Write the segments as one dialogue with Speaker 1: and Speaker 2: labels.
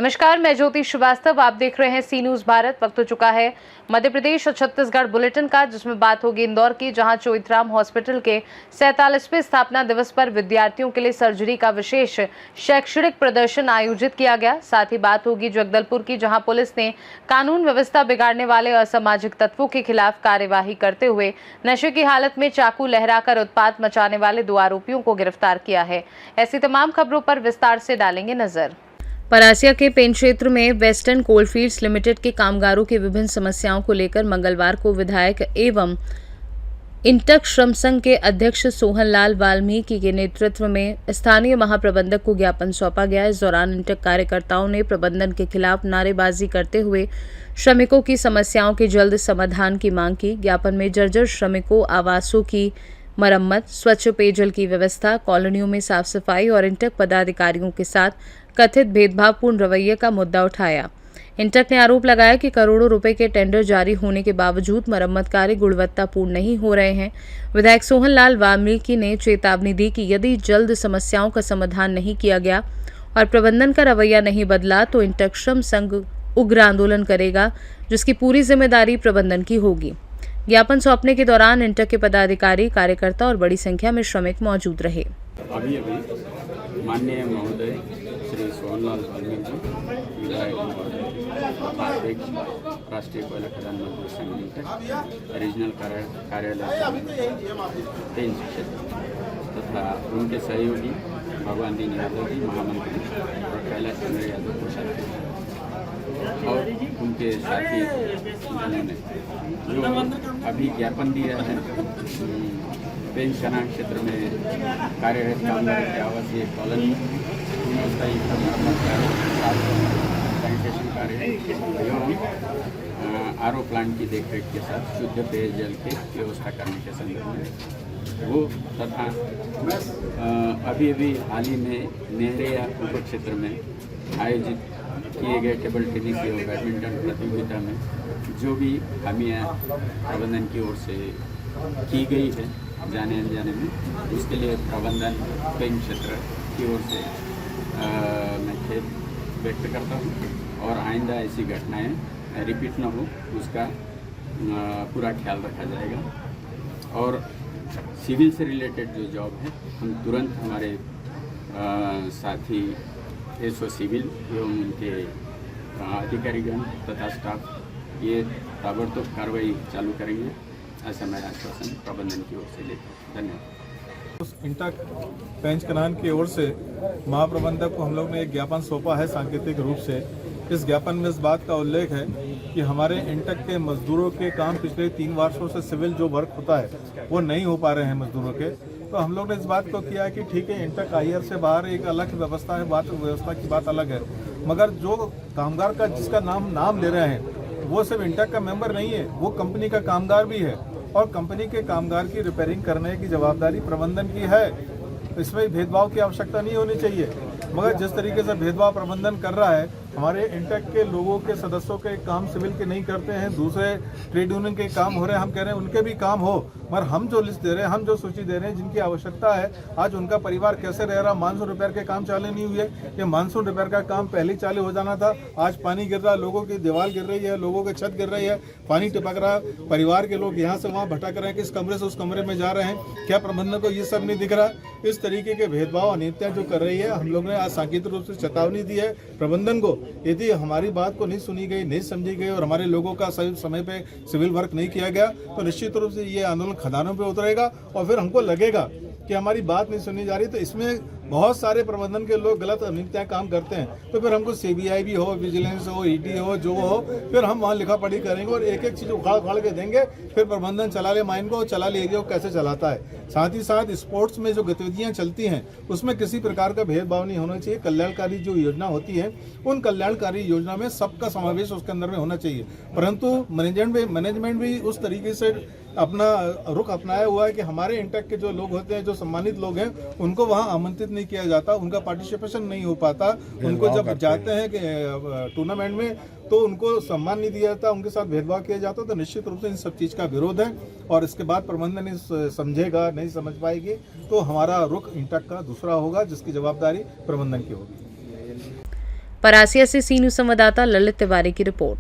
Speaker 1: नमस्कार, मैं ज्योति श्रीवास्तव। आप देख रहे हैं सी न्यूज भारत। वक्त हो चुका है मध्य प्रदेश और छत्तीसगढ़ बुलेटिन का, जिसमें बात होगी इंदौर की, जहां चोइथराम हॉस्पिटल के 47वें स्थापना दिवस पर विद्यार्थियों के लिए सर्जरी का विशेष शैक्षणिक प्रदर्शन आयोजित किया गया। साथ ही बात होगी जगदलपुर की, जहां पुलिस ने कानून व्यवस्था बिगाड़ने वाले असामाजिक तत्वों के खिलाफ कार्यवाही करते हुए नशे की हालत में चाकू लहराकर उत्पात मचाने वाले 2 आरोपियों को गिरफ्तार किया है। ऐसी तमाम खबरों पर विस्तार से डालेंगे नजर। परासिया के पेन क्षेत्र में वेस्टर्न कोलफील्ड्स लिमिटेड के कामगारों की विभिन्न समस्याओं को लेकर मंगलवार को विधायक एवं इंटक श्रम संघ के अध्यक्ष सोहनलाल वाल्मीकि के नेतृत्व में स्थानीय महाप्रबंधक को ज्ञापन सौंपा गया। इस दौरान इंटक कार्यकर्ताओं ने प्रबंधन के खिलाफ नारेबाजी करते हुए श्रमिकों की समस्याओं के जल्द समाधान की मांग की। ज्ञापन में जर्जर श्रमिकों, आवासों की मरम्मत, स्वच्छ पेयजल की व्यवस्था, कॉलोनियों में साफ सफाई और इंटक पदाधिकारियों के साथ कथित भेदभावपूर्ण रवैये का मुद्दा उठाया। इंटक ने आरोप लगाया कि करोड़ों रुपए के टेंडर जारी होने के बावजूद मरम्मत कार्य गुणवत्तापूर्ण नहीं हो रहे हैं। विधायक सोहनलाल वाल्मीकि ने चेतावनी दी कि यदि जल्द समस्याओं का समाधान नहीं किया गया और प्रबंधन का रवैया नहीं बदला तो इंटक श्रम संघ उग्र आंदोलन करेगा, जिसकी पूरी जिम्मेदारी प्रबंधन की होगी। ज्ञापन सौंपने के दौरान इंटक के पदाधिकारी, कार्यकर्ता और बड़ी संख्या में श्रमिक मौजूद रहे।
Speaker 2: अभी माननीय महोदय श्री सोहनलाल वाल्मीकि विधायक महोदय अध्यक्ष राष्ट्रीय कोयला खदान मजदूर संघ लिमिटेड रीजनल कार्यालय पेंच क्षेत्र तथा उनके सहयोगी भगवान दीन यादव जी महामंत्री और कैलाश चंद्र यादव कोषाध्यक्ष और उनके साथी जिन्होंने जो अभी ज्ञापन दिया है पेंच कनान क्षेत्र में कार्यरत कामगारों के आवासीय कॉलोनी स्थायी मरम्मत कार्य, सैनिटेशन कार्य एवं आरओ प्लांट की देखरेख के साथ शुद्ध पेयजल की व्यवस्था करने के संदर्भ में वो तथा अभी हाल ही में नेहरिया उप क्षेत्र में आयोजित किए गए टेबल टेनिस एवं बैडमिंटन प्रतियोगिता में जो भी खामियां प्रबंधन की ओर से की गई है जाने अनजाने में, उसके लिए प्रबंधन पेन क्षेत्र की ओर से मैं खेद व्यक्त करता हूँ और आइंदा ऐसी घटनाएं रिपीट न हो उसका पूरा ख्याल रखा जाएगा। और सिविल से रिलेटेड जो जॉब है हम तुरंत हमारे साथी एसओ सिविल एवं उनके अधिकारीगण तथा स्टाफ ये ताबड़तोड़ कार्रवाई चालू करेंगे, ऐसा मैं आश्वासन प्रबंधन की ओर से लेता हूँ। धन्यवाद।
Speaker 3: इंटक पेंच कनान की ओर से महाप्रबंधक को हम लोग ने एक ज्ञापन सौंपा है सांकेतिक रूप से। इस ज्ञापन में इस बात का उल्लेख है कि हमारे इंटक के मजदूरों के काम पिछले 3 वर्षों से सिविल जो वर्क होता है वो नहीं हो पा रहे हैं मजदूरों के। तो हम लोग ने इस बात को किया कि ठीक है, इंटक आईआर से बाहर एक अलग व्यवस्था है, व्यवस्था की बात अलग है, मगर जो कामगार का जिसका नाम ले रहे हैं वो सिर्फ इंटक का मेंबर नहीं है, वो कंपनी का कामगार भी है और कंपनी के कामगार की रिपेयरिंग करने की जवाबदारी प्रबंधन की है। इसमें भेदभाव की आवश्यकता नहीं होनी चाहिए, मगर जिस तरीके से भेदभाव प्रबंधन कर रहा है, हमारे इंटक के लोगों के सदस्यों के काम सिविल के नहीं करते हैं, दूसरे ट्रेड यूनियन के काम हो रहे हैं, हम कह रहे हैं उनके भी काम हो, मगर हम जो लिस्ट दे रहे हैं, हम जो सूची दे रहे हैं जिनकी आवश्यकता है, आज उनका परिवार कैसे रह रहा। मानसून रिपेयर के काम चालू नहीं हुए, ये मानसून रिपेयर का काम पहले चालू हो जाना था। आज पानी गिर रहा, लोगों की दीवार गिर रही है, लोगों की छत गिर रही है, पानी टपक रहा है, परिवार के लोग यहाँ से वहाँ भटक रहे हैं, किस कमरे से उस कमरे में जा रहे हैं, क्या प्रबंधन को ये सब नहीं दिख रहा। इस तरीके के भेदभाव अनियमितता जो कर रही है, हम लोग ने आज सांकेतिक रूप से चेतावनी दी है प्रबंधन को। यदि हमारी बात को नहीं सुनी गई, नहीं समझी गई और हमारे लोगों का सही समय पे सिविल वर्क नहीं किया गया तो निश्चित रूप से ये आंदोलन खदानों पे उतरेगा और फिर हमको लगेगा कि हमारी बात नहीं सुनी जा रही। तो इसमें बहुत सारे प्रबंधन के लोग गलत अनियमितताएं काम करते हैं, तो फिर हमको सीबीआई भी हो, विजिलेंस हो, ईडी हो, जो हो, फिर हम वहाँ लिखा पढ़ी करेंगे और एक एक चीज उखाड़ के देंगे। फिर प्रबंधन चला ले माइन को, चला ले एरिया को कैसे चलाता है। साथ ही साथ स्पोर्ट्स में जो गतिविधियां चलती हैं उसमें किसी प्रकार का भेदभाव नहीं होना चाहिए। कल्याणकारी जो योजना होती है उन कल्याणकारी योजना में सबका समावेश उसके अंदर में होना चाहिए, परंतु मैनेजमेंट भी उस तरीके से अपना रुख अपनाया हुआ है कि हमारे इंटक के जो लोग होते हैं, जो सम्मानित लोग हैं, उनको वहां आमंत्रित नहीं किया जाता, उनका पार्टिसिपेशन नहीं हो पाता। उनको जब जाते हैं कि टूर्नामेंट में तो उनको सम्मान नहीं दिया जाता, उनके साथ भेदभाव किया जाता। तो निश्चित रूप से इन सब चीज़ का विरोध है और इसके बाद प्रबंधन समझेगा, नहीं समझ पाएगी तो हमारा रुख इंटक का दूसरा होगा, जिसकी जवाबदारी प्रबंधन की होगी।
Speaker 1: परासिया से सी न्यूज संवाददाता ललित तिवारी की रिपोर्ट।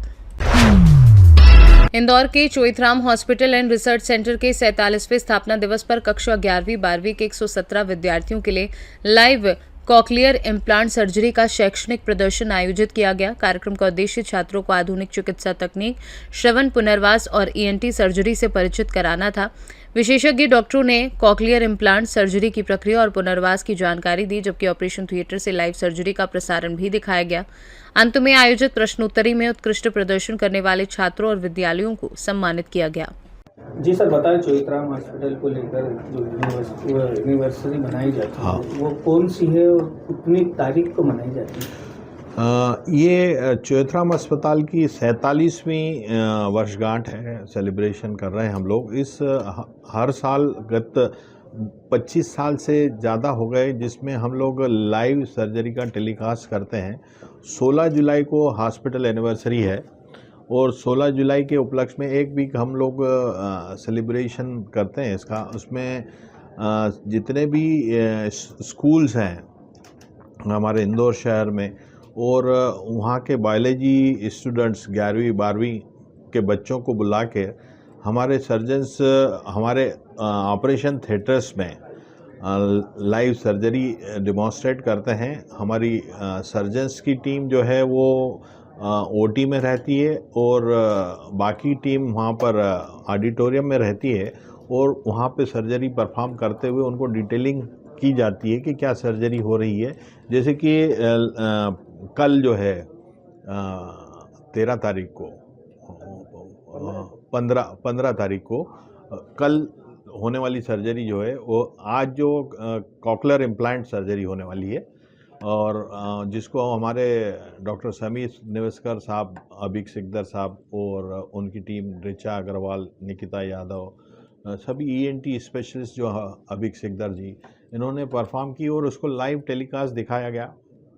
Speaker 1: इंदौर के Choithram hospital and research centre के 47वें स्थापना दिवस पर कक्षा 11वीं 12वीं के 117 विद्यार्थियों के लिए लाइव कॉकलियर इम्प्लांट सर्जरी का शैक्षणिक प्रदर्शन आयोजित किया गया। कार्यक्रम का उद्देश्य छात्रों को आधुनिक चिकित्सा तकनीक, श्रवण पुनर्वास और ईएनटी सर्जरी से परिचित कराना था। विशेषज्ञ डॉक्टरों ने कॉकलियर इम्प्लांट सर्जरी की प्रक्रिया और पुनर्वास की जानकारी दी, जबकि ऑपरेशन थिएटर से लाइव सर्जरी का प्रसारण भी दिखाया गया। अंत में आयोजित प्रश्नोत्तरी में उत्कृष्ट प्रदर्शन करने वाले छात्रों और विद्यालयों को सम्मानित किया गया।
Speaker 4: जी सर, बताएं चोइथराम हॉस्पिटल को लेकर जो एनिवर्सरी मनाई जाती है, वो कौन सी है और कितनी तारीख को मनाई जाती है?
Speaker 5: ये चोइथराम अस्पताल की 47वीं वर्षगांठ है, सेलिब्रेशन कर रहे हैं हम लोग। इस हर साल गत 25 साल से ज़्यादा हो गए जिसमें हम लोग लाइव सर्जरी का टेलीकास्ट करते हैं। 16 जुलाई को हॉस्पिटल एनिवर्सरी है और 16 जुलाई के उपलक्ष्य में एक वीक हम लोग सेलिब्रेशन करते हैं इसका। उसमें जितने भी स्कूल्स हैं हमारे इंदौर शहर में और वहाँ के बायोलॉजी स्टूडेंट्स 11वीं 12वीं के बच्चों को बुला के हमारे सर्जन्स हमारे ऑपरेशन थिएटर्स में लाइव सर्जरी डिमॉन्स्ट्रेट करते हैं। हमारी सर्जन्स की टीम जो है वो ओटी में रहती है और बाकी टीम वहाँ पर ऑडिटोरियम में रहती है और वहाँ पे सर्जरी परफॉर्म करते हुए उनको डिटेलिंग की जाती है कि क्या सर्जरी हो रही है। जैसे कि कल जो है 13 तारीख को 15 तारीख को कल होने वाली सर्जरी जो है वो आज जो कॉकलियर इम्प्लांट सर्जरी होने वाली है और जिसको हमारे डॉक्टर समीर निवेस्कर साहब, अभिक सिकदर साहब और उनकी टीम ऋचा अग्रवाल, निकिता यादव, सभी ईएनटी स्पेशलिस्ट जो अभिक सिकदर जी, इन्होंने परफॉर्म की और उसको लाइव टेलीकास्ट दिखाया गया।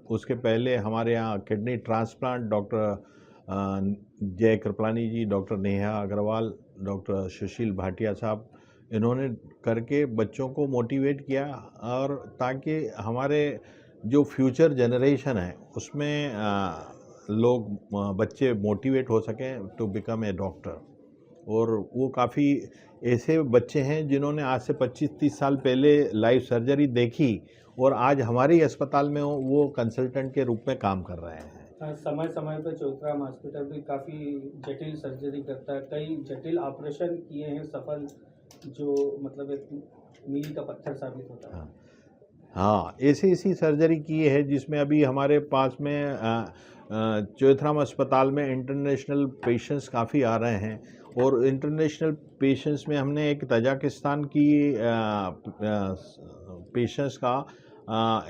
Speaker 5: उसके पहले हमारे यहाँ किडनी ट्रांसप्लांट डॉक्टर जय कृपलानी जी, डॉक्टर नेहा अग्रवाल, डॉक्टर सुशील भाटिया साहब, इन्होंने करके बच्चों को मोटिवेट किया और ताकि हमारे जो फ्यूचर जनरेशन है उसमें लोग बच्चे मोटिवेट हो सकें टू बिकम ए डॉक्टर। और वो काफ़ी ऐसे बच्चे हैं जिन्होंने आज से 25-30 साल पहले लाइव सर्जरी देखी और आज हमारे अस्पताल में वो कंसल्टेंट के रूप में काम कर रहे हैं।
Speaker 4: समय समय पर चोइथराम हॉस्पिटल भी काफ़ी जटिल सर्जरी करता है, कई जटिल ऑपरेशन किए हैं सफल, जो मतलब एक मील का पत्थर साबित होता है।
Speaker 5: हाँ, ऐसी सर्जरी की है जिसमें अभी हमारे पास में चोइथराम अस्पताल में इंटरनेशनल पेशेंट्स काफ़ी आ रहे हैं और इंटरनेशनल पेशेंट्स में हमने एक तजाकिस्तान की पेशेंट्स का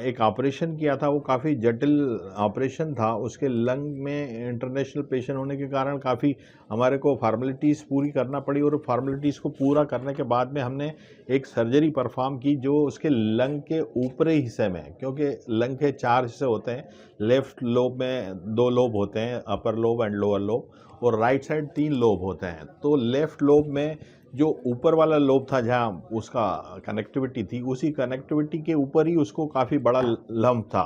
Speaker 5: एक ऑपरेशन किया था। वो काफ़ी जटिल ऑपरेशन था, उसके लंग में इंटरनेशनल पेशेंट होने के कारण काफ़ी हमारे को फार्मेलिटीज़ पूरी करना पड़ी और फार्मेलिटीज़ को पूरा करने के बाद में हमने एक सर्जरी परफॉर्म की जो उसके लंग के ऊपरी हिस्से में, क्योंकि लंग के 4 हिस्से होते हैं, लेफ़्ट लोब में 2 लोब होते हैं, upper lobe and lower lobe, और राइट साइड 3 लोब होते हैं। तो लेफ़्ट लोब में जो ऊपर वाला लोब था जहाँ उसका कनेक्टिविटी थी, उसी कनेक्टिविटी के ऊपर ही उसको काफ़ी बड़ा लम्प था।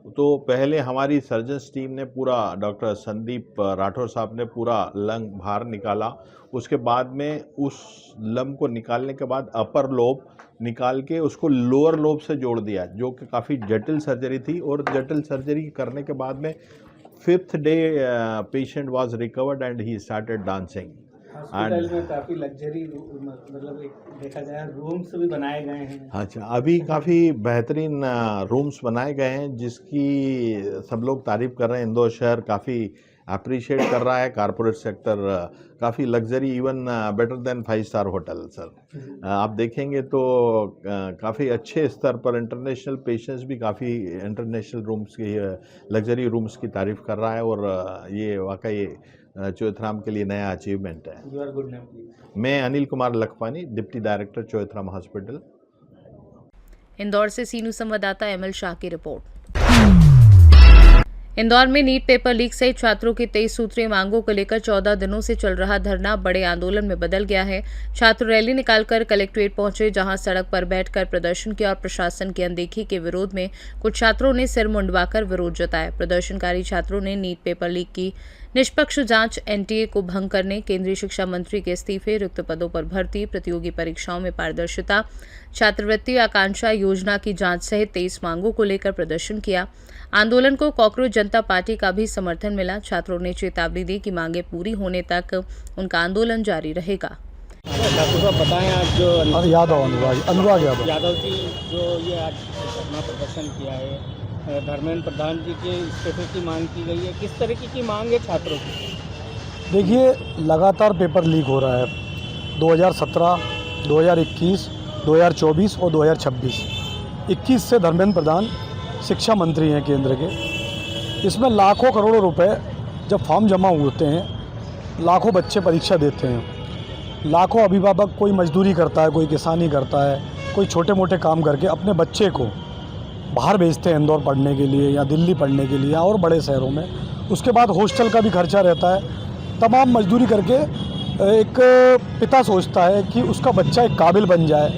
Speaker 5: तो पहले हमारी सर्जन्स टीम ने पूरा, डॉक्टर संदीप राठौर साहब ने पूरा लंग बाहर निकाला। उसके बाद में उस लम्प को निकालने के बाद अपर लोब निकाल के उसको लोअर लोब से जोड़ दिया, जो कि काफ़ी जटिल सर्जरी थी। और जटिल सर्जरी करने के बाद में 5th day patient was recovered and he started dancing.
Speaker 4: Hospital में काफ़ी लग्जरी मतलब एक देखा जाए रूम्स भी बनाए गए हैं।
Speaker 5: अच्छा, अभी काफ़ी बेहतरीन रूम्स बनाए गए हैं जिसकी सब लोग तारीफ़ कर रहे हैं। इंदौर शहर काफ़ी अप्रिशिएट कर रहा है। कॉरपोरेट सेक्टर काफ़ी luxury, even better than 5 star hotel sir. आप देखेंगे तो काफ़ी अच्छे स्तर पर इंटरनेशनल पेशेंट्स भी काफ़ी इंटरनेशनल रूम्स की, लग्जरी रूम्स की तारीफ़ कर रहा है और ये वाकई चोइथराम के लिए नया अचीवमेंट है।
Speaker 4: Your good name please.
Speaker 5: मैं Anil Kumar Lakhwani, deputy director Choithram hospital.
Speaker 1: Indore से सीनू संवाददाता एमएल शाह की रिपोर्ट। इंदौर में नीट पेपर लीक सहित छात्रों की 23 सूत्रीय मांगों को लेकर 14 दिनों से चल रहा धरना बड़े आंदोलन में बदल गया है। छात्र रैली निकालकर कलेक्ट्रेट पहुंचे, जहां सड़क पर बैठकर प्रदर्शन किया और प्रशासन की अनदेखी के विरोध में कुछ छात्रों ने सिर मुंडवाकर विरोध जताया। प्रदर्शनकारी छात्रों ने नीट पेपर लीक की निष्पक्ष जांच, एनटीए को भंग करने, केंद्रीय शिक्षा मंत्री के इस्तीफे, रिक्त पदों पर भर्ती, प्रतियोगी परीक्षाओं में पारदर्शिता, छात्रवृत्ति आकांक्षा योजना की जांच सहित 23 मांगों को लेकर प्रदर्शन किया। आंदोलन को कॉकरोच जनता पार्टी का भी समर्थन मिला। छात्रों ने चेतावनी दी कि मांगे पूरी होने तक उनका आंदोलन जारी रहेगा।
Speaker 4: डॉक्टर साहब बताएं, आप जो
Speaker 3: अनुराग
Speaker 4: यादव जी जो ये आज धरना प्रदर्शन किया है, धर्मेंद्र प्रधान जी के इस्तीफे की मांग की गई है, किस तरीके की मांग है छात्रों की?
Speaker 6: देखिए, लगातार पेपर लीक हो रहा है 2017, 2021, 2024 और 2026। 21 से धर्मेंद्र प्रधान शिक्षा मंत्री हैं केंद्र के। इसमें लाखों करोड़ों रुपए जब फॉर्म जमा होते हैं, लाखों बच्चे परीक्षा देते हैं, लाखों अभिभावक, कोई मजदूरी करता है, कोई किसानी करता है, कोई छोटे मोटे काम करके अपने बच्चे को बाहर भेजते हैं इंदौर पढ़ने के लिए या दिल्ली पढ़ने के लिए और बड़े शहरों में। उसके बाद हॉस्टल का भी खर्चा रहता है। तमाम मजदूरी करके एक पिता सोचता है कि उसका बच्चा एक काबिल बन जाए,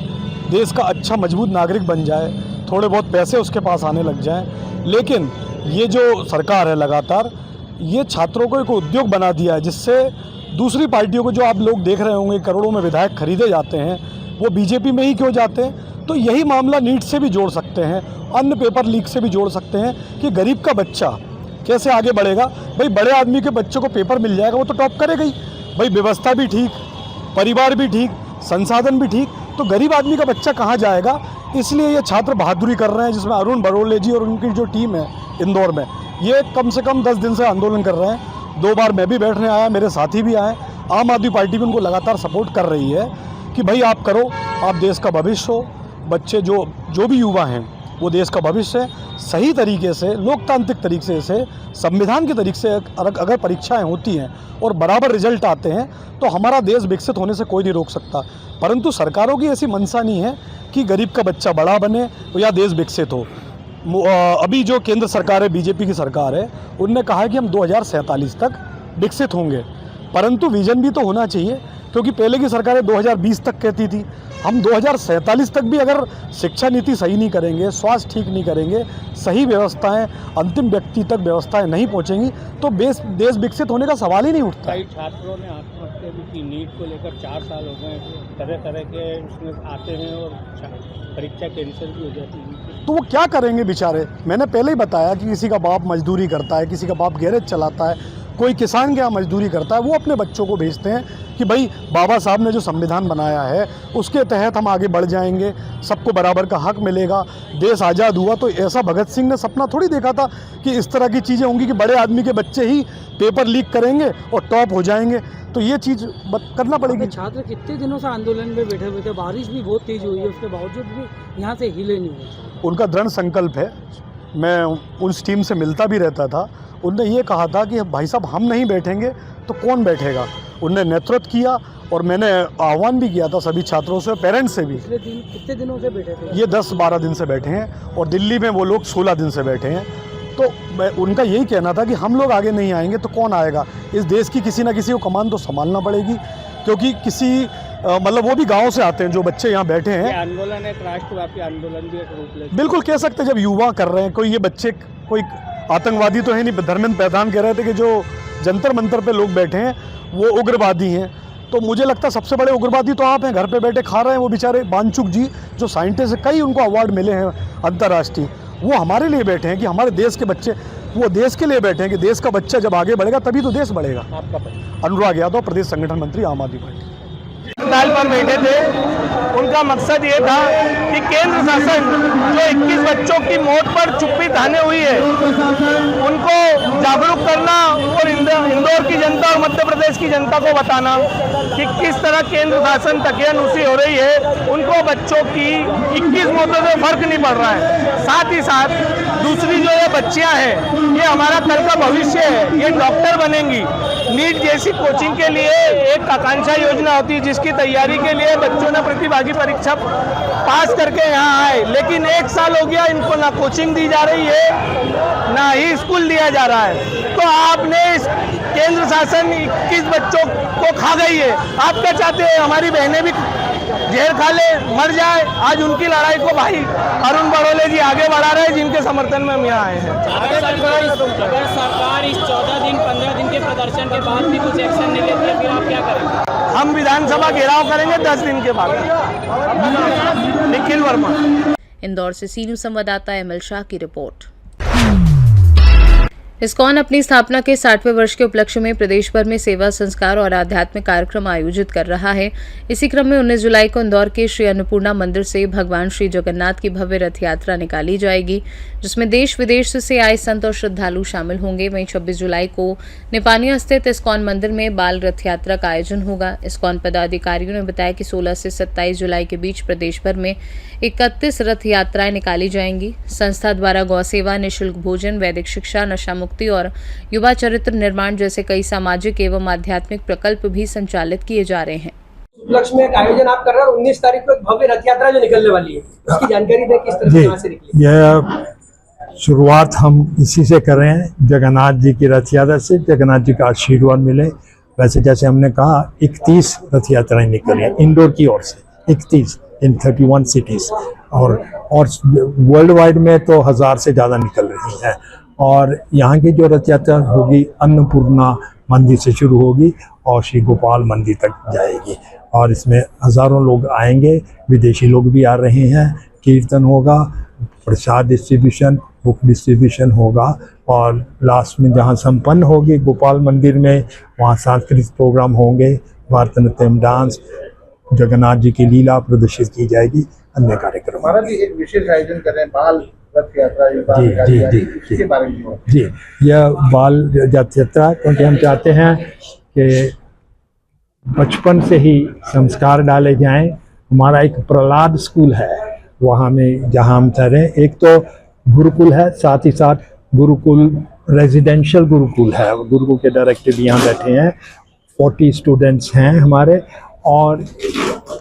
Speaker 6: देश का अच्छा मजबूत नागरिक बन जाए, थोड़े बहुत पैसे उसके पास आने लग जाएं। लेकिन ये जो सरकार है लगातार, ये छात्रों को एक उद्योग बना दिया है, जिससे दूसरी पार्टियों को, जो आप लोग देख रहे होंगे करोड़ों में विधायक खरीदे जाते हैं, वो बीजेपी में ही क्यों जाते हैं? तो यही मामला नीट से भी जोड़ सकते हैं, अन्य पेपर लीक से भी जोड़ सकते हैं कि गरीब का बच्चा कैसे आगे बढ़ेगा। भाई बड़े आदमी के बच्चों को पेपर मिल जाएगा, वो तो टॉप करेगा ही। भाई व्यवस्था भी ठीक, परिवार भी ठीक, संसाधन भी ठीक, तो गरीब आदमी का बच्चा कहाँ जाएगा? इसलिए ये छात्र बहादुरी कर रहे हैं, जिसमें अरुण बरोले जी और उनकी जो टीम है इंदौर में, ये कम से कम 10 दिन से आंदोलन कर रहे हैं। 2 बार मैं भी बैठने आया, मेरे साथी भी आए। आम आदमी पार्टी भी उनको लगातार सपोर्ट कर रही है कि भाई आप करो, आप देश का भविष्य हो। बच्चे जो भी युवा हैं वो देश का भविष्य है। सही तरीके से, लोकतांत्रिक तरीके से, संविधान के तरीके से अगर परीक्षाएं होती हैं और बराबर रिजल्ट आते हैं तो हमारा देश विकसित होने से कोई नहीं रोक सकता। परंतु सरकारों की ऐसी मंशा नहीं है कि गरीब का बच्चा बड़ा बने या देश विकसित हो। अभी जो केंद्र सरकार है, बीजेपी की सरकार है, उनने कहा है कि हम 2047 तक विकसित होंगे, परंतु विजन भी तो होना चाहिए, क्योंकि पहले की सरकारें 2020 तक कहती थी। हम 2047 तक भी अगर शिक्षा नीति सही नहीं करेंगे, स्वास्थ्य ठीक नहीं करेंगे, सही व्यवस्थाएं अंतिम व्यक्ति तक व्यवस्थाएं नहीं पहुंचेंगी, तो देश विकसित होने का सवाल ही नहीं उठता।
Speaker 4: कई छात्रों ने आत्महत्या भी की। नीट को लेकर 4 साल हो गए, तरह तरह के उसमें आते हैं और परीक्षा कैंसिल भी हो जाती है।
Speaker 6: तो वो क्या करेंगे बेचारे? मैंने पहले ही बताया कि किसी का बाप मजदूरी करता है, किसी का बाप गैरेज चलाता है, कोई किसान के यहाँ मजदूरी करता है, वो अपने बच्चों को भेजते हैं कि भाई बाबा साहब ने जो संविधान बनाया है उसके तहत हम आगे बढ़ जाएंगे, सबको बराबर का हक मिलेगा, देश आज़ाद हुआ। तो ऐसा भगत सिंह ने सपना थोड़ी देखा था कि इस तरह की चीज़ें होंगी कि बड़े आदमी के बच्चे ही पेपर लीक करेंगे और टॉप हो जाएंगे। तो ये चीज़ करना पड़ेगी।
Speaker 7: छात्र कितने दिनों से आंदोलन में बैठे हुए थे, बारिश भी बहुत तेज हुई है, उसके बावजूद भी यहाँ से हिले नहीं हुए।
Speaker 6: उनका दृढ़ संकल्प है। मैं उस टीम से मिलता भी रहता था। उनने ये कहा था कि भाई साहब हम नहीं बैठेंगे तो कौन बैठेगा। उनने नेतृत्व किया और मैंने आह्वान भी किया था सभी छात्रों से, पेरेंट्स से भी।
Speaker 7: कितने दिनों से बैठे थे?
Speaker 6: ये 10-12 दिन से बैठे हैं और दिल्ली में वो लोग 16 दिन से बैठे हैं। तो उनका यही कहना था कि हम लोग आगे नहीं आएंगे तो कौन आएगा। इस देश की किसी ना किसी को कमान तो संभालना पड़ेगी, क्योंकि किसी मतलब वो भी गाँव से आते हैं जो बच्चे यहाँ बैठे हैं।
Speaker 4: ये आंदोलन एक राष्ट्रव्यापी आंदोलन भी एक रूप ले, बिल्कुल
Speaker 6: बिल्कुल कह सकते हैं। जब युवा कर रहे हैं, कोई ये बच्चे कोई आतंकवादी तो है नहीं। धर्मेंद्र प्रधान कह रहे थे कि जो जंतर मंतर पे लोग बैठे हैं वो उग्रवादी हैं, तो मुझे लगता है सबसे बड़े उग्रवादी तो आप हैं, घर पे बैठे खा रहे हैं। वो बेचारे बानचुक जी जो साइंटिस्ट हैं, कई उनको अवार्ड मिले हैं अंतर्राष्ट्रीय, वो हमारे लिए बैठे हैं कि हमारे देश के बच्चे, वो देश के लिए बैठे हैं कि देश का बच्चा जब आगे बढ़ेगा तभी तो देश बढ़ेगा।
Speaker 4: आपका
Speaker 6: अनुराग यादव, प्रदेश संगठन मंत्री, आम आदमी पार्टी।
Speaker 8: अस्पताल पर बैठे थे। उनका मकसद ये था कि केंद्र शासन जो 21 बच्चों की मौत पर चुप्पी ताने हुई है, उनको जागरूक करना और इंदौर की जनता और मध्य प्रदेश की जनता को बताना कि किस तरह केंद्र शासन तकियानुसी हो रही है। उनको बच्चों की 21 मौतों से फर्क नहीं पड़ रहा है। साथ ही साथ दूसरी जो ये बच्चियां हैं, ये हमारा कल का भविष्य है, ये डॉक्टर बनेंगी। नीट जैसी कोचिंग के लिए एक आकांक्षा योजना होती है जिसकी तैयारी के लिए बच्चों ने प्रतिभागी परीक्षा पास करके यहाँ आए, लेकिन 1 साल हो गया इनको ना कोचिंग दी जा रही है ना ही स्कूल दिया जा रहा है। तो आपने इस केंद्र शासन 21 बच्चों को खा गई है। आप क्या चाहते हैं हमारी बहनें भी जहर खा ले, मर जाए? आज उनकी लड़ाई को भाई अरुण बड़ोले जी आगे बढ़ा रहे हैं, जिनके समर्थन में हम यहाँ आए हैं।
Speaker 9: अगर सरकार इस 14 दिन 15 दिन के प्रदर्शन के बाद भी कुछ एक्शन नहीं लेती है, फिर आप क्या करेंगे?
Speaker 8: हम विधानसभा घेराव करेंगे 10 दिन के बाद। निखिल वर्मा।
Speaker 1: इंदौर से सी न्यूज़ संवाददाता एमएल शाह की रिपोर्ट। इस्कॉन अपनी स्थापना के 60वें वर्ष के उपलक्ष्य में प्रदेश भर में सेवा, संस्कार और आध्यात्मिक कार्यक्रम आयोजित कर रहा है। इसी क्रम में 19 जुलाई को इंदौर के श्री अन्नपूर्णा मंदिर से भगवान श्री जगन्नाथ की भव्य रथ यात्रा निकाली जाएगी, जिसमें देश विदेश से आए संत और श्रद्धालु शामिल होंगे। वहीं 26 जुलाई को निपानिया स्थित इस्कॉन मंदिर में बाल रथ यात्रा का आयोजन होगा। इस्कॉन पदाधिकारियों ने बताया कि 16 से 27 जुलाई के बीच प्रदेश भर में 31 रथ यात्राएं निकाली जाएंगी। संस्था द्वारा गौ सेवा, निःशुल्क भोजन, वैदिक शिक्षा, नशा मुक्ति और युवा चरित्र निर्माण जैसे कई सामाजिक एवं आध्यात्मिक प्रकल्प भी संचालित किए जा रहे हैं।
Speaker 10: उपलक्ष्य में एक आयोजन आप कर रहे हैं, 19 तारीख को एक भव्य रथ यात्रा जो निकलने वाली है, उसकी जानकारी दें किस तरह से यहाँ से निकली?
Speaker 11: यह शुरुआत हम इसी से कर रहे हैं, जगन्नाथ जी की रथ यात्रा से, जगन्नाथ जी का आशीर्वाद मिले। वैसे जैसे हमने कहा 31 रथ यात्राएं निकल रही हैं इंदौर की ओर से, 31 इन 31 सिटीज, और वर्ल्ड वाइड में तो 1000 से ज़्यादा निकल रही हैं। और यहाँ की जो रथ यात्रा होगी अन्नपूर्णा मंदिर से शुरू होगी और श्री गोपाल मंदिर तक जाएगी, और इसमें हज़ारों लोग आएंगे, विदेशी लोग भी आ रहे हैं। कीर्तन होगा, प्रसाद डिस्ट्रीब्यूशन, बुक डिस्ट्रीब्यूशन होगा, और लास्ट में जहाँ संपन्न होगी गोपाल मंदिर में, वहाँ सांस्कृतिक प्रोग्राम होंगे, भरतनाट्यम डांस, जगन्नाथ जी की लीला प्रदर्शित की जाएगी, अन्य कार्यक्रम।
Speaker 12: महाराज जी एक विशेष आयोजन कर रहे हैं बाल रथ यात्रा, इसके बारे में
Speaker 11: जी, यह बाल रथ यात्रा, क्योंकि हम चाहते हैं कि बचपन से ही संस्कार डाले जाएं। हमारा एक प्रहलाद स्कूल है वहाँ में, जहाँ हम चाह रहे हैं, एक तो गुरुकुल है, साथ ही साथ गुरुकुल रेजिडेंशियल गुरुकुल है। गुरुकुल के डायरेक्टर भी यहाँ बैठे हैं, 40 स्टूडेंट्स हैं हमारे, और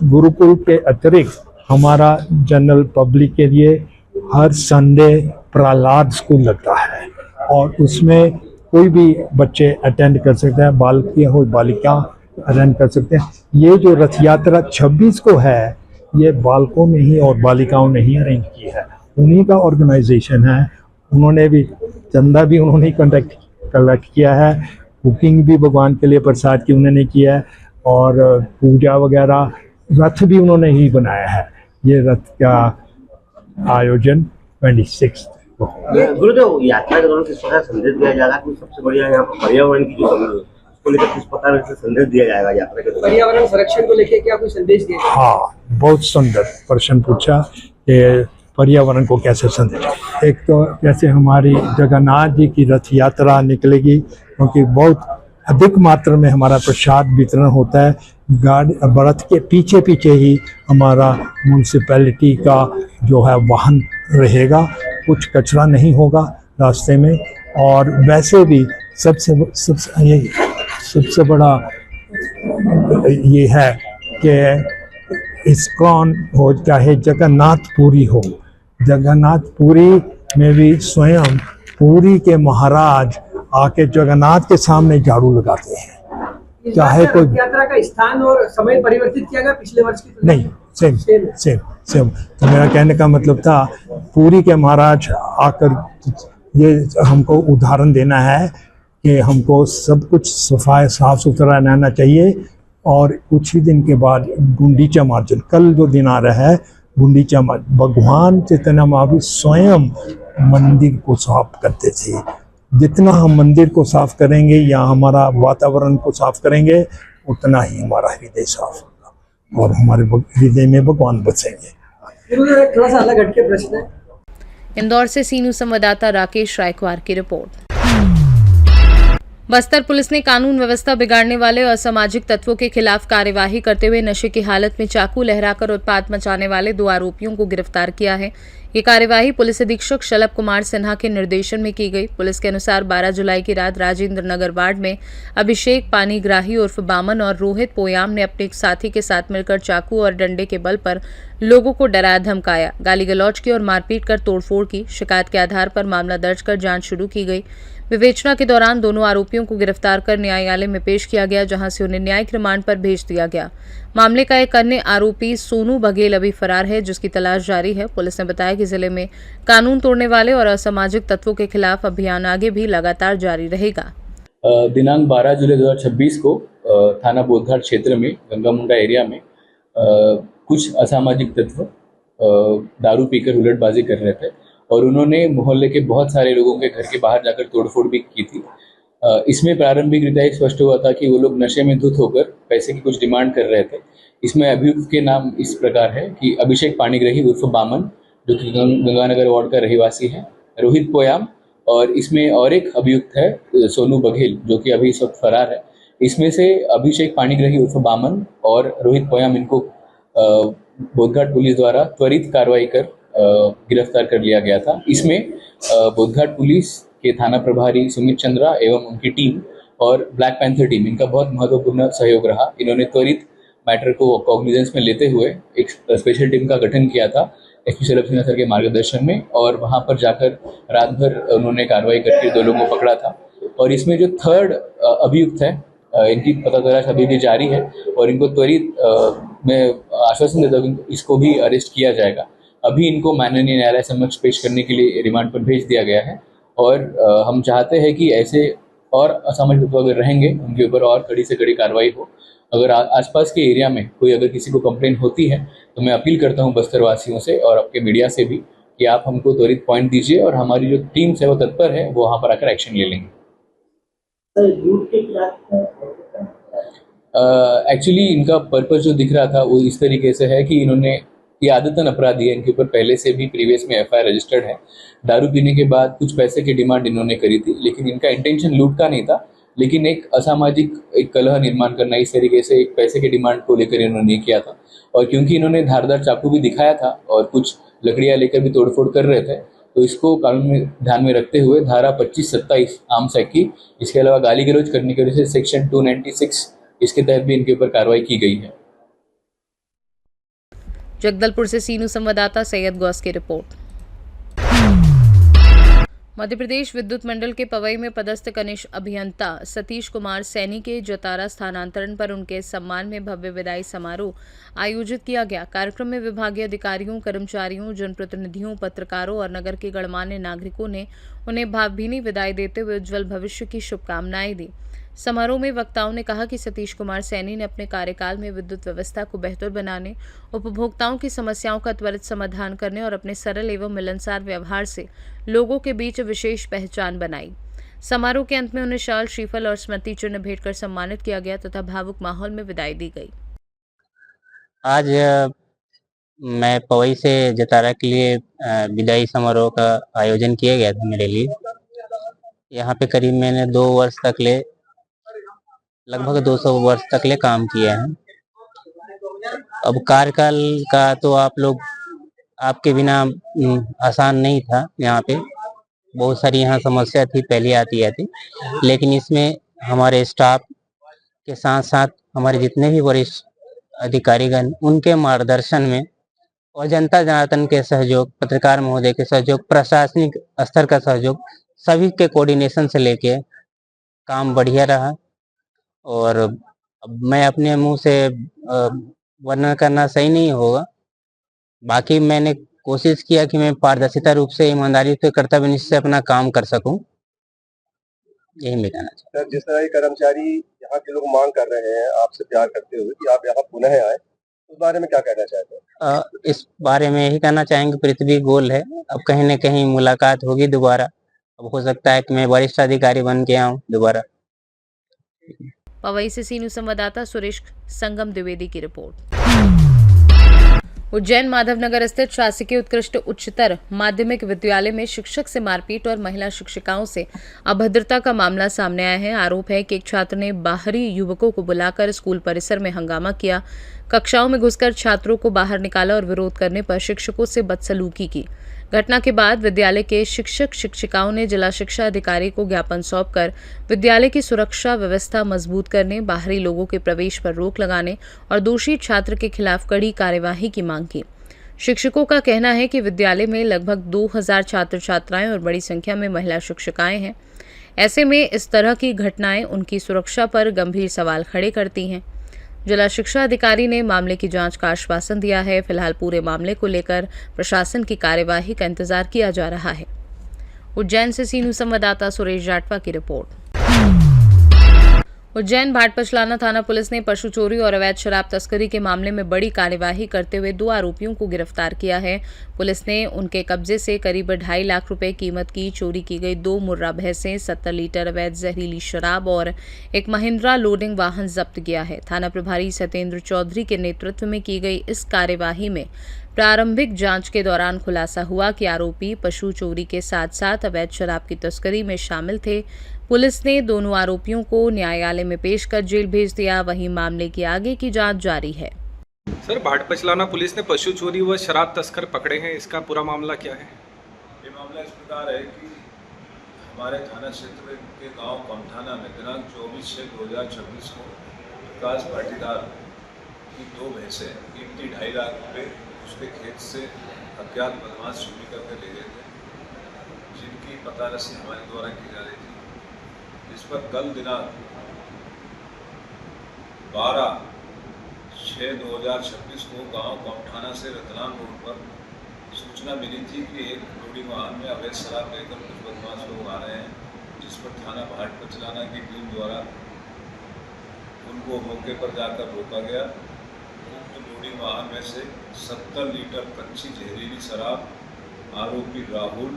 Speaker 11: गुरुकुल के अतिरिक्त हमारा जनरल पब्लिक के लिए हर संडे प्रहलाद स्कूल लगता है, और उसमें कोई भी बच्चे अटेंड कर सकते हैं, बालक हो बालिका अटेंड कर सकते हैं। ये जो रथ यात्रा 26 को है, ये बालकों ने ही और बालिकाओं ने ही अरेंज की है, उन्हीं का ऑर्गेनाइजेशन है। उन्होंने भी चंदा भी उन्होंने कलेक्ट किया है, कुकिंग भी भगवान के लिए प्रसाद की उन्होंने किया है, और पूजा वगैरह रथ भी उन्होंने ही बनाया है। ये रथ का आयोजन 26 को।
Speaker 12: गुरुदेव, यात्रा के दौरान किस प्रकार संदेश दिया जाएगा? कि सबसे बढ़िया यहाँ पर पर्यावरण की जो उसको लेकर किस प्रकार से संदेश दिया जाएगा यात्रा के दौरान?
Speaker 10: पर्यावरण संरक्षण को लेकर क्या कोई संदेश दिया?
Speaker 11: हाँ, बहुत सुंदर प्रश्न पूछा कि पर्यावरण को कैसे संदेश। एक तो जैसे हमारी जगन्नाथ जी की रथ यात्रा निकलेगी, क्योंकि बहुत अधिक मात्रा में हमारा प्रसाद वितरण होता है। गाड़ी रथ के पीछे पीछे ही हमारा म्यूनसिपैलिटी का जो है वाहन रहेगा, कुछ कचरा नहीं होगा रास्ते में। और वैसे भी सबसे बड़ा ये है कि इस्कॉन हो चाहे जगन्नाथपुरी हो, जगन्नाथपुरी में भी स्वयं पुरी के महाराज आके जगन्नाथ के सामने झाड़ू लगाते हैं। चाहे कोई
Speaker 10: यात्रा का स्थान और समय परिवर्तित किया गया पिछले वर्ष की?
Speaker 11: नहीं, सेम। तो मेरा कहने का मतलब था, पुरी के महाराज आकर ये हमको उदाहरण देना है कि हमको सब कुछ साफ सुथरा रहना चाहिए। और कुछ ही दिन के बाद गुंडीचा मार्जन, कल जो दिन आ रहा है गुंडीचा मार्जन, भगवान चैतन्य महाप्रभु स्वयं मंदिर को साफ करते थे। जितना हम मंदिर को साफ करेंगे या हमारा वातावरण को साफ करेंगे, उतना ही हमारा हृदय साफ होगा और हमारे हृदय में भगवान बसेंगे।
Speaker 10: थोड़ा सा अलग हटके प्रश्न है।
Speaker 1: इंदौर से सी न्यूज़ संवाददाता राकेश रायकवार की रिपोर्ट। बस्तर पुलिस ने कानून व्यवस्था बिगाड़ने वाले असामाजिक तत्वों के खिलाफ कार्यवाही करते हुए नशे की हालत में चाकू लहराकर उत्पात मचाने वाले 2 आरोपियों को गिरफ्तार किया है। ये कार्यवाही पुलिस अधीक्षक शलभ कुमार सिन्हा के निर्देशन में की गई। पुलिस के अनुसार 12 जुलाई की रात राजेंद्र नगर वार्ड में अभिषेक पानीग्राही उर्फ बामन और रोहित पोयाम ने अपने एक साथी के साथ मिलकर चाकू और डंडे के बल पर लोगों को डराया धमकाया, गाली गलौज की और मारपीट कर तोड़फोड़ की। शिकायत के आधार पर मामला दर्ज कर जांच शुरू की गई। विवेचना के दौरान दोनों आरोपियों को गिरफ्तार कर न्यायालय में पेश किया गया, जहां से उन्हें न्यायिक रिमांड पर भेज दिया गया। मामले का एक अन्य आरोपी सोनू बघेल अभी फरार है, जिसकी तलाश जारी है। पुलिस ने बताया कि जिले में कानून तोड़ने वाले और असामाजिक तत्वों के खिलाफ अभियान आगे भी लगातार जारी रहेगा।
Speaker 13: दिनांक 12 जुलाई 2026 को थाना बोधघाट क्षेत्र में गंगा मुंडा एरिया में कुछ असामाजिक तत्व दारू पीकर हुलड़बाजी कर रहे थे और उन्होंने मोहल्ले के बहुत सारे लोगों के घर के बाहर जाकर तोड़फोड़ भी की थी। इसमें प्रारंभिक रीत्या स्पष्ट हुआ था कि वो लोग नशे में धुत होकर पैसे की कुछ डिमांड कर रहे थे। इसमें अभियुक्त के नाम इस प्रकार है कि अभिषेक पानीग्राही उर्फ बामन, जो कि गंगानगर वार्ड का रहवासी है, रोहित पोयाम, और इसमें और एक अभियुक्त है सोनू बघेल, जो कि अभी इस वक्त फरार है। इसमें से अभिषेक पानीग्राही उर्फ बामन और रोहित पोयाम इनको बोधघाट पुलिस द्वारा त्वरित कार्रवाई कर गिरफ्तार कर लिया गया था। इसमें बोधघाट पुलिस के थाना प्रभारी सुमित चंद्रा एवं उनकी टीम और ब्लैक पैंथर टीम, इनका बहुत महत्वपूर्ण सहयोग रहा। इन्होंने त्वरित मैटर को कॉग्निजेंस में लेते हुए एक स्पेशल टीम का गठन किया था एसपी शलभ सिन्हा सर के मार्गदर्शन में, और वहां पर जाकर रात भर उन्होंने कार्रवाई करके 2 लोगों को पकड़ा था। और इसमें जो थर्ड अभियुक्त है, इनकी पता तलाश अभी भी जारी है और इनको त्वरित मैं आश्वासन देता हूँ कि इसको भी अरेस्ट किया जाएगा। अभी इनको माननीय न्यायालय समक्ष पेश करने के लिए रिमांड पर भेज दिया गया है और हम चाहते हैं कि ऐसे और असामाजिक तत्व अगर रहेंगे उनके ऊपर और कड़ी से कड़ी कार्रवाई हो। अगर आसपास के एरिया में कोई अगर किसी को कंप्लेंट होती है तो मैं अपील करता हूं बस्तर वासियों से और आपके मीडिया से भी कि आप हमको त्वरित पॉइंट दीजिए और हमारी जो टीम है वो तत्पर है, वो वहाँ पर आकर एक्शन ले लेंगे। एक्चुअली इनका पर्पस जो दिख रहा था वो इस तरीके से है कि इन्होंने ये आदतन अपराधी है, इनके ऊपर पहले से भी प्रीवियस में एफआईआर रजिस्टर्ड है। दारू पीने के बाद कुछ पैसे की डिमांड इन्होंने करी थी, लेकिन इनका इंटेंशन लूट का नहीं था, लेकिन एक असामाजिक एक कलह निर्माण करना, इस तरीके से एक पैसे की डिमांड को लेकर इन्होंने किया था। और क्योंकि इन्होंने धारदार चाकू भी दिखाया था और कुछ लकड़ियां लेकर भी तोड़फोड़ कर रहे थे, तो इसको कानून में ध्यान में रखते हुए धारा 25-27 आर्म्स एक्ट की, इसके अलावा गाली गलौज करने की वजह से सेक्शन 296 इसके तहत भी इनके ऊपर कार्रवाई की गई है।
Speaker 1: जगदलपुर से सीनू संवाददाता सैयद गौस की रिपोर्ट। मध्य प्रदेश विद्युत मंडल के पवई में पदस्थ कनिष्ठ अभियंता सतीश कुमार सैनी के जतारा स्थानांतरण पर उनके सम्मान में भव्य विदाई समारोह आयोजित किया गया। कार्यक्रम में विभागीय अधिकारियों, कर्मचारियों, जनप्रतिनिधियों, पत्रकारों और नगर के गणमान्य नागरिकों ने उन्हें भावभीनी विदाई देते हुए उज्जवल भविष्य की शुभकामनाएं दी। समारोह में वक्ताओं ने कहा कि सतीश कुमार सैनी ने अपने कार्यकाल में विद्युत व्यवस्था को बेहतर बनाने, उपभोक्ताओं की समस्याओं का त्वरित समाधान करने और अपने सरल एवं मिलनसार व्यवहार से लोगों के बीच विशेष पहचान बनाई। समारोह के अंत में उन्हें शाल, श्रीफल और स्मृति चिन्ह भेंट कर सम्मानित किया गया तथा भावुक माहौल में विदाई दी गई।
Speaker 14: आज मैं पवई से जतारा के लिए विदाई समारोह का आयोजन किया गया था मेरे लिए। यहाँ पे करीब मैंने 2 वर्ष तक ले लगभग 200 वर्ष तक ले काम किया है। अब कार्यकाल का तो आप लोग आपके बिना आसान नहीं था। यहाँ पे बहुत सारी यहाँ समस्या थी पहले आती, लेकिन इसमें हमारे स्टाफ के साथ साथ हमारे जितने भी वरिष्ठ अधिकारीगण, उनके मार्गदर्शन में और जनता जनार्दन के सहयोग, पत्रकार महोदय के सहयोग, प्रशासनिक स्तर का सहयोग, सभी के कोऑर्डिनेशन से लेके काम बढ़िया रहा। और मैं अपने मुंह से वर्णन करना सही नहीं होगा। बाकी मैंने कोशिश किया कि मैं पारदर्शिता रूप से, ईमानदारी से, कर्तव्यनिष्ठ से अपना काम कर सकूं। यही मैं कहना चाहता हूं।
Speaker 15: जिस तरह के कर्मचारी यहाँ के लोग मांग कर रहे हैं आपसे प्यार करते हुए कि आप यहाँ पुनः आए, उस बारे में क्या कहना चाहते हैं?
Speaker 14: इस बारे में यही कहना चाहेंगे, पृथ्वी गोल है, अब कहीं न कहीं मुलाकात होगी दोबारा। अब हो सकता है कि मैं वरिष्ठ अधिकारी बन के आऊँ दोबारा।
Speaker 1: पवई से सीनू संवाददाता सुरेश संगम द्विवेदी की रिपोर्ट। उज्जैन माधवनगर स्थित शासकीय उत्कृष्ट उच्चतर माध्यमिक विद्यालय में शिक्षक से मारपीट और महिला शिक्षिकाओं से अभद्रता का मामला सामने आया है। आरोप है कि एक छात्र ने बाहरी युवकों को बुलाकर स्कूल परिसर में हंगामा किया, कक्षाओं में घुसकर छात्रों को बाहर निकाला और विरोध करने पर शिक्षकों से बदसलूकी की। घटना के बाद विद्यालय के शिक्षक शिक्षिकाओं ने जिला शिक्षा अधिकारी को ज्ञापन सौंपकर विद्यालय की सुरक्षा व्यवस्था मजबूत करने, बाहरी लोगों के प्रवेश पर रोक लगाने और दोषी छात्र के खिलाफ कड़ी कार्यवाही की मांग की। शिक्षकों का कहना है कि विद्यालय में लगभग 2000 छात्र छात्राएं और बड़ी संख्या में महिला शिक्षिकाएं हैं। ऐसे में इस तरह की घटनाएं उनकी सुरक्षा पर गंभीर सवाल खड़े करती हैं। जिला शिक्षा अधिकारी ने मामले की जांच का आश्वासन दिया है। फिलहाल पूरे मामले को लेकर प्रशासन की कार्यवाही का इंतजार किया जा रहा है। उज्जैन से सी न्यूज़ संवाददाता सुरेश जाटवा की रिपोर्ट। उज्जैन भाटपचलाना थाना पुलिस ने पशु चोरी और अवैध शराब तस्करी के मामले में बड़ी कार्यवाही करते हुए 2 आरोपियों को गिरफ्तार किया है। पुलिस ने उनके कब्जे से करीब 2.5 लाख रुपए कीमत की चोरी की गई 2 मुर्रा भैंसें, 70 लीटर अवैध जहरीली शराब और एक महिंद्रा लोडिंग वाहन जब्त किया है। थाना प्रभारी सत्येंद्र चौधरी के नेतृत्व में की गई इस कार्यवाही में प्रारंभिक जांच के दौरान खुलासा हुआ कि आरोपी पशु चोरी के साथ साथ अवैध शराब की तस्करी में शामिल थे। पुलिस ने दोनों आरोपियों को न्यायालय में पेश कर जेल भेज दिया। वहीं मामले की आगे की जांच जारी है।
Speaker 16: सर, भाटपचलाना पुलिस ने पशु चोरी व शराब तस्कर पकड़े हैं, इसका पूरा मामला क्या है?
Speaker 17: ये मामला इस प्रकार है कि हमारे थाना क्षेत्र के गांव कमठाना में दिनांक 24/6/2026 को विकास पाटीदार की 2 भैंसें कीमती 2.5 लाख रुपये उसके खेत से अज्ञात बदमाश चोरी करके ले गए थे, जिनकी पतारसी हमारे द्वारा की जा रही थी। इस पर कल दिनांक 12/6/2026 को गांव कमठाना से रतलाम रोड पर सूचना मिली थी कि एक लोडिंग वाहन में अवैध शराब लेकर कुछ बदमाश लोग आ रहे हैं, जिस पर थाना भाटपचलाना की टीम द्वारा उनको मौके पर जाकर रोका गया। उक्त लोडिंग वाहन में से 70 लीटर कच्ची जहरीली शराब आरोपी राहुल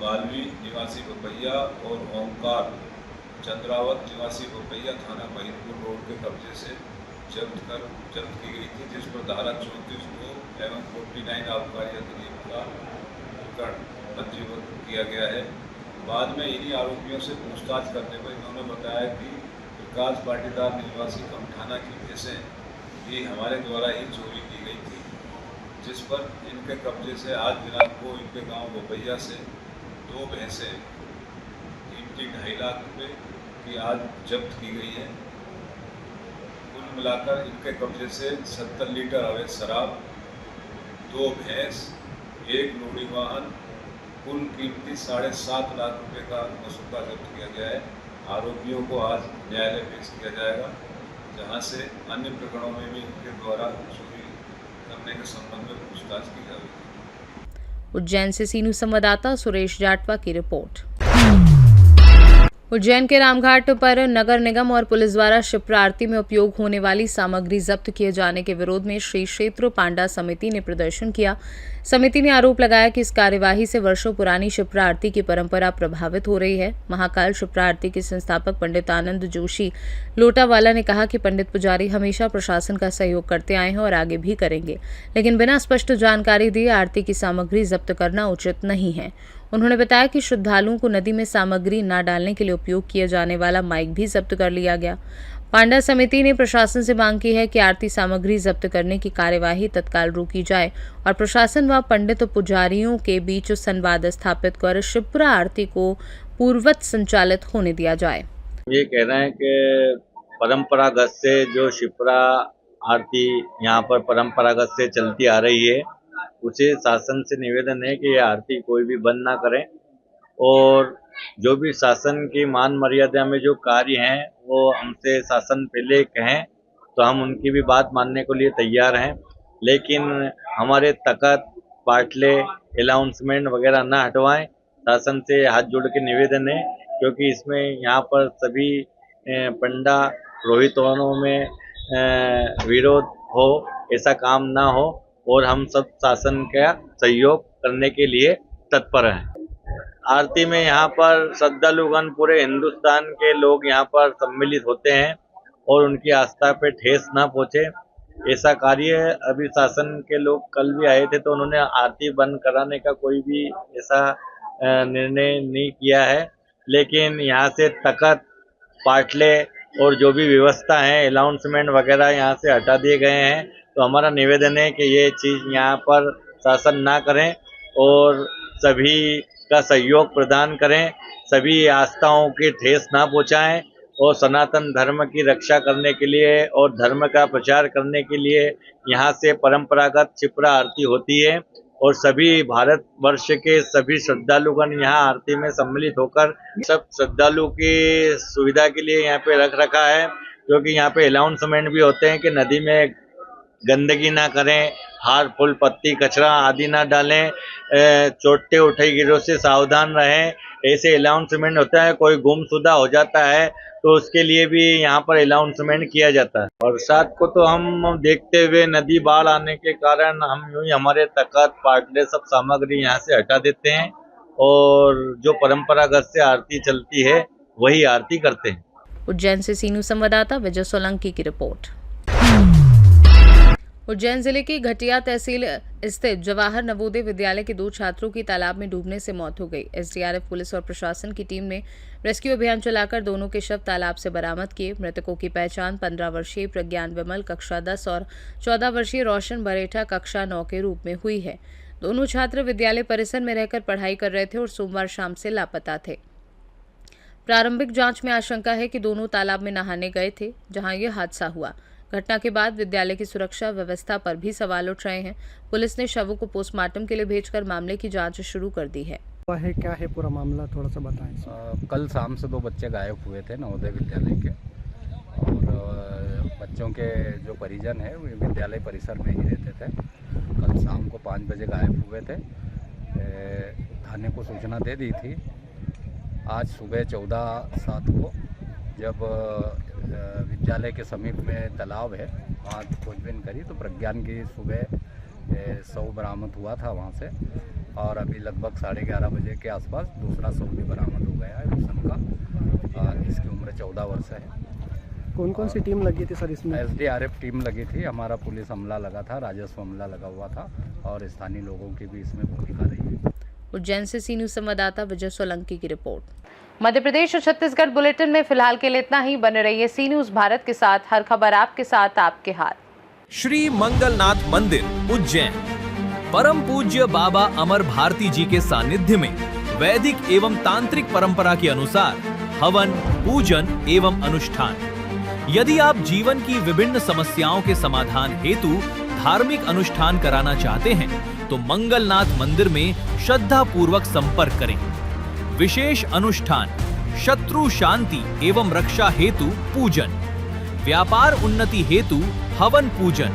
Speaker 17: मालवी निवासी बपैया और ओंकार चंद्रावत निवासी बपैया थाना महिदपुर रोड के कब्जे से जब्त की गई थी, जिस पर धारा 34(2) एवं 49 आबकारी अधिनियम का प्रकरण पंजीबद्ध किया गया है। बाद में इन्हीं आरोपियों से पूछताछ करने पर इन्होंने बताया कि विकास पाटीदार निवासी कमठाना की भैंसें भी हमारे द्वारा ही चोरी की गई थी, जिस पर इनके कब्जे से आज दिनांक को इनके गांव बपैया से 2 भैंसें कीमती 2.5 लाख रुपये की आज जब्त की गई है। कुल मिलाकर इनके कब्जे से 70 लीटर अवैध शराब, 2 भैंस, 1 लोडिंग वाहन, कुल कीमती 7.5 लाख रुपये का मसूदा जब्त किया गया है। आरोपियों को आज न्यायालय पेश किया जाएगा, जहां से अन्य प्रकरणों में भी इनके द्वारा चोरी करने के संबंध में पूछताछ की जाएगी।
Speaker 1: उज्जैन से सी न्यूज़ संवाददाता सुरेश जाटवा की रिपोर्ट। उज्जैन के रामघाट पर नगर निगम और पुलिस द्वारा शिप्रा आरती में उपयोग होने वाली सामग्री जब्त किए जाने के विरोध में श्री क्षेत्र पांडा समिति ने प्रदर्शन किया। समिति ने आरोप लगाया कि इस कार्यवाही से वर्षों पुरानी शिप्रा आरती की परंपरा प्रभावित हो रही है। महाकाल शिप्रा आरती के संस्थापक पंडित आनंद जोशी लोटावाला ने कहा कि पंडित पुजारी हमेशा प्रशासन का सहयोग करते आए हैं और आगे भी करेंगे, लेकिन बिना स्पष्ट जानकारी दिए आरती की सामग्री जब्त करना उचित नहीं है। उन्होंने बताया कि श्रद्धालुओं को नदी में सामग्री न डालने के लिए उपयोग किए जाने वाला माइक भी जब्त कर लिया गया। पांडा समिति ने प्रशासन से मांग की है कि आरती सामग्री जब्त करने की कार्यवाही तत्काल रोकी जाए और प्रशासन व पंडित पुजारियों के बीच संवाद स्थापित कर शिप्रा आरती को पूर्ववत संचालित होने दिया जाए।
Speaker 18: ये कह रहे हैं कि परंपरागत से जो शिप्रा आरती यहाँ पर परंपरागत से चलती आ रही है, उसे शासन से निवेदन है कि ये आरती कोई भी बंद ना करें और जो भी शासन की मान मर्यादा में जो कार्य हैं वो हमसे शासन पहले कहें तो हम उनकी भी बात मानने के लिए तैयार हैं, लेकिन हमारे तखत पाटले अनाउंसमेंट वगैरह ना हटवाएं। शासन से हाथ जोड़ के निवेदन है, क्योंकि इसमें यहाँ पर सभी पंडा पुरोहितों में विरोध हो, ऐसा काम ना हो और हम सब शासन का सहयोग करने के लिए तत्पर हैं। आरती में यहाँ पर श्रद्धालुगण पूरे हिंदुस्तान के लोग यहाँ पर सम्मिलित होते हैं और उनकी आस्था पे ठेस ना पहुँचे, ऐसा कार्य अभी शासन के लोग कल भी आए थे तो उन्होंने आरती बंद कराने का कोई भी ऐसा निर्णय नहीं किया है, लेकिन यहाँ से तख्त, पाटले और जो भी व्यवस्था है, अनाउंसमेंट वगैरह यहाँ से हटा दिए गए हैं। तो हमारा निवेदन है कि ये चीज़ यहाँ पर शासन ना करें और सभी का सहयोग प्रदान करें, सभी आस्थाओं की ठेस ना पहुँचाएं और सनातन धर्म की रक्षा करने के लिए और धर्म का प्रचार करने के लिए यहाँ से परंपरागत क्षिप्रा आरती होती है और सभी भारतवर्ष के सभी श्रद्धालुगण यहाँ आरती में सम्मिलित होकर सब श्रद्धालु की सुविधा के लिए यहाँ पे रख रखा है, क्योंकि यहाँ पे अनाउंसमेंट भी होते हैं कि नदी में गंदगी ना करें, हार फूल पत्ती कचरा आदि ना डालें, चोटे उठे गिरों से सावधान रहें, ऐसे अनाउंसमेंट होता है। कोई गुमशुदा हो जाता है तो उसके लिए भी यहाँ पर अनाउंसमेंट किया जाता है। बरसात को तो हम देखते हुए नदी बाढ़ आने के कारण हम यूं ही हमारे तख्त, पाटले सब सामग्री यहाँ से हटा देते हैं और जो परंपरागत से आरती चलती है वही आरती करते हैं।
Speaker 1: उज्जैन से सीनू संवाददाता विजय सोलंकी की रिपोर्ट। उज्जैन जिले की घटिया तहसील स्थित जवाहर नवोदय विद्यालय के 2 छात्रों की तालाब में डूबने से मौत हो गई। एसडीआरएफ पुलिस और प्रशासन की टीम ने रेस्क्यू अभियान चलाकर दोनों के शव तालाब से बरामद किए। मृतकों की पहचान 15 वर्षीय प्रज्ञान विमल कक्षा 10 और 14 वर्षीय रोशन बरेठा कक्षा 9 के रूप में हुई है। दोनों छात्र विद्यालय परिसर में रहकर पढ़ाई कर रहे थे और सोमवार शाम से लापता थे। प्रारंभिक जांच में आशंका है कि दोनों तालाब में नहाने गए थे जहां यह हादसा हुआ। घटना के बाद विद्यालय की सुरक्षा व्यवस्था पर भी सवाल उठ रहे हैं। पुलिस ने शवों को पोस्टमार्टम के लिए भेजकर मामले की जांच शुरू कर दी है।
Speaker 6: क्या है पूरा मामला, थोड़ा सा बताएं।
Speaker 19: कल शाम से 2 बच्चे गायब हुए थे नवोदय विद्यालय के, और बच्चों के जो परिजन है वो विद्यालय परिसर में ही रहते थे। कल शाम को 5 बजे गायब हुए थे। थाने को सूचना दे दी थी। आज सुबह 14/7 को जब विद्यालय के समीप में तालाब है वहाँ खोजबीन करी तो प्रज्ञान की सुबह शव बरामद हुआ था वहाँ से, और अभी लगभग 11:30 बजे के आसपास दूसरा शव भी बरामद हो गया है रोशन का, जिसकी उम्र 14 वर्ष है।
Speaker 6: कौन कौन सी टीम लगी थी सर इसमें?
Speaker 19: एसडीआरएफ टीम लगी थी, हमारा पुलिस अमला लगा था, राजस्व अमला लगा हुआ था और स्थानीय लोगों की भी इसमें भूमिका रही है।
Speaker 1: उज्जैन से सी न्यूज़ संवाददाता विजय सोलंकी की रिपोर्ट। मध्य प्रदेश और छत्तीसगढ़ बुलेटिन में फिलहाल के लिए इतना ही। बने रहिए सी न्यूज़ भारत के साथ, हर खबर आपके साथ, आपके हाथ।
Speaker 20: श्री मंगलनाथ मंदिर उज्जैन, परम पूज्य बाबा अमर भारती जी के सानिध्य में वैदिक एवं तांत्रिक परंपरा के अनुसार हवन, पूजन एवं अनुष्ठान। यदि आप जीवन की विभिन्न समस्याओं के समाधान हेतु धार्मिक अनुष्ठान कराना चाहते हैं तो मंगलनाथ मंदिर में श्रद्धा पूर्वक संपर्क करें। विशेष अनुष्ठान, शत्रु शांति एवं रक्षा हेतु पूजन, व्यापार उन्नति हेतु हवन पूजन,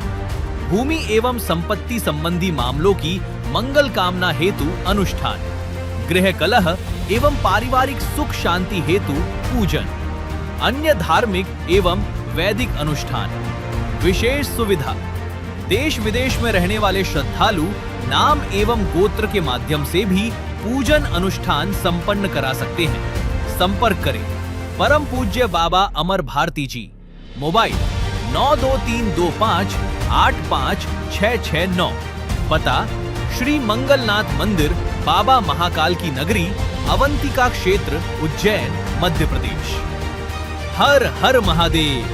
Speaker 20: भूमि एवं संपत्ति संबंधी मामलों की मंगल कामना हेतु अनुष्ठान, गृह कलह एवं पारिवारिक सुख शांति हेतु पूजन, अन्य धार्मिक एवं वैदिक अनुष्ठान। विशेष सुविधा, देश विदेश में रहने वाले श्रद्धालु नाम एवं गोत्र के माध्यम से भी पूजन अनुष्ठान संपन्न करा सकते हैं। संपर्क करें परम पूज्य बाबा अमर भारती जी। मोबाइल 92325 85669। पता श्री मंगलनाथ मंदिर, बाबा महाकाल की नगरी, अवंतिका क्षेत्र, उज्जैन, मध्य प्रदेश। हर हर महादेव,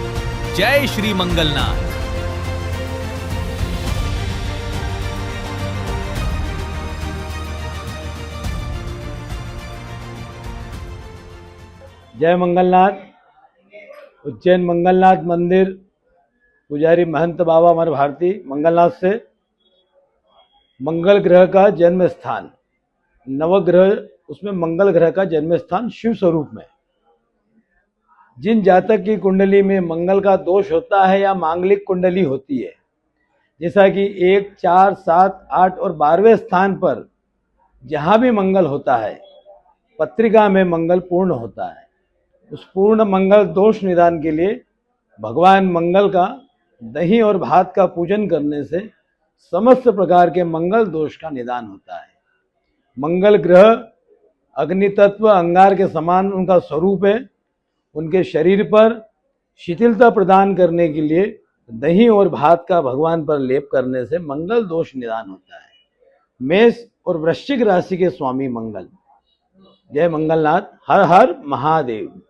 Speaker 20: जय श्री मंगलनाथ।
Speaker 6: जय मंगलनाथ। उज्जैन मंगलनाथ मंदिर, पुजारी महंत बाबा अमर भारती मंगलनाथ से, मंगल ग्रह का जन्म स्थान, नवग्रह उसमें मंगल ग्रह का जन्म स्थान शिव स्वरूप में। जिन जातक की कुंडली में मंगल का दोष होता है या मांगलिक कुंडली होती है, जैसा कि 1, 4, 7, 8 और 12वें स्थान पर जहाँ भी मंगल होता है, पत्रिका में मंगल पूर्ण होता है। उस पूर्ण मंगल दोष निदान के लिए भगवान मंगल का दही और भात का पूजन करने से समस्त प्रकार के मंगल दोष का निदान होता है। मंगल ग्रह अग्नि तत्व अंगार के समान उनका स्वरूप है। उनके शरीर पर शिथिलता प्रदान करने के लिए
Speaker 21: दही और भात का भगवान पर लेप करने से मंगल दोष निदान होता है। मेष और वृश्चिक राशि के स्वामी मंगल। जय मंगलनाथ, हर हर महादेव।